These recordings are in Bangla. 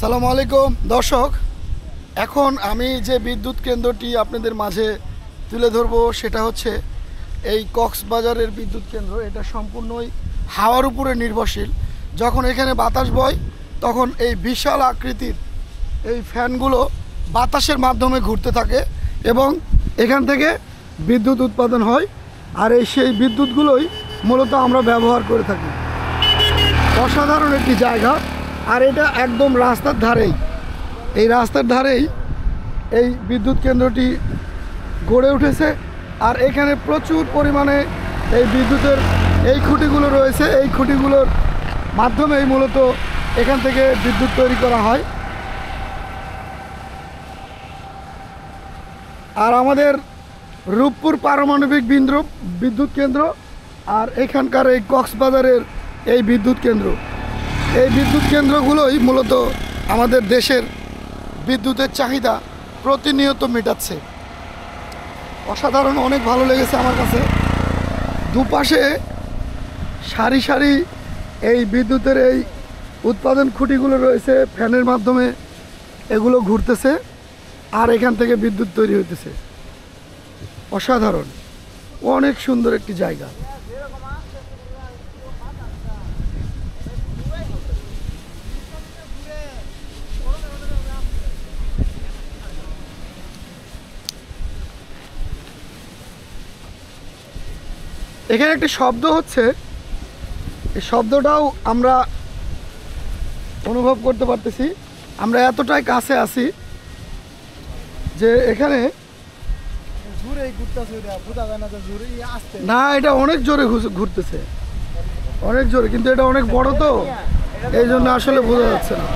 আসসালামু আলাইকুম দর্শক, এখন আমি যে বিদ্যুৎ কেন্দ্রটি আপনাদের মাঝে তুলে ধরবো সেটা হচ্ছে এই কক্সবাজারের বিদ্যুৎ কেন্দ্র। এটা সম্পূর্ণই হাওয়ার উপরে নির্ভরশীল। যখন এখানে বাতাস বয় তখন এই বিশাল আকৃতির এই ফ্যানগুলো বাতাসের মাধ্যমে ঘুরতে থাকে এবং এখান থেকে বিদ্যুৎ উৎপাদন হয়। আর সেই বিদ্যুৎগুলোই মূলত আমরা ব্যবহার করে থাকি। অসাধারণ একটি জায়গা। আর এটা একদম রাস্তার ধারেই, এই রাস্তার ধারেই এই বিদ্যুৎ কেন্দ্রটি গড়ে উঠেছে। আর এখানে প্রচুর পরিমাণে এই বিদ্যুতের এই খুঁটিগুলো রয়েছে। এই খুঁটিগুলোর মাধ্যমেই মূলত এখান থেকে বিদ্যুৎ তৈরি করা হয়। আর আমাদের রূপপুর পারমাণবিক বিদ্যুৎ কেন্দ্র আর এখানকার এই কক্সবাজারের এই বিদ্যুৎ কেন্দ্র, এই বিদ্যুৎ কেন্দ্রগুলোই মূলত আমাদের দেশের বিদ্যুতের চাহিদা প্রতিনিয়ত মেটাচ্ছে। অসাধারণ, অনেক ভালো লেগেছে আমার কাছে। দুপাশে সারি সারি এই বিদ্যুতের এই উৎপাদন খুঁটিগুলো রয়েছে, ফ্যানের মাধ্যমে এগুলো ঘুরতেছে আর এখান থেকে বিদ্যুৎ তৈরি হইতেছে। অসাধারণ, অনেক সুন্দর একটি জায়গা। এখানে একটি শব্দ হচ্ছে, এই শব্দটাও আমরা অনুভব করতে পারতেছি। আমরা এতটাই কাছে আছি যে এখানে না, এটা অনেক জোরে ঘুরতেছে, অনেক জোরে, কিন্তু এটা অনেক বড় তো এই জন্য আসলে বোঝা যাচ্ছে না।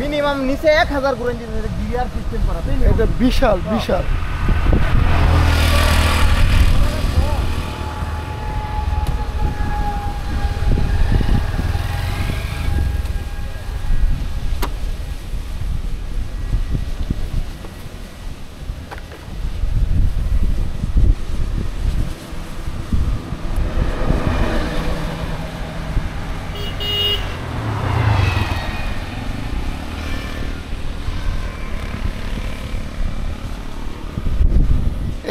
মিনিমাম নিচে 1000 ঘুরে গিয়ার সিস্টেম করা, এটা বিশাল বিশাল।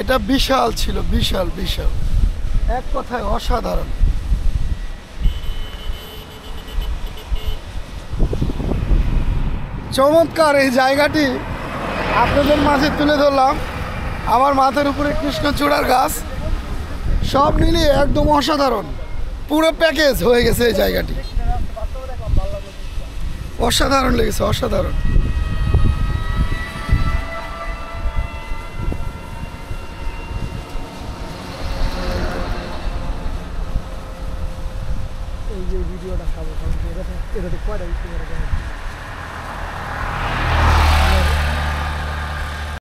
এটা বিশাল ছিল, বিশাল বিশাল, এক কথায় অসাধারণ। চমৎকার এই জায়গাটি আপনাদের মাঝে তুলে ধরলাম। আমার মাথার উপরে কৃষ্ণচূড়ার গাছ, সব মিলিয়ে একদম অসাধারণ, পুরো প্যাকেজ হয়ে গেছে এই জায়গাটি। অসাধারণ লেগেছে, অসাধারণ। এই যে ভিডিওটা খাবো, এটা কয়টা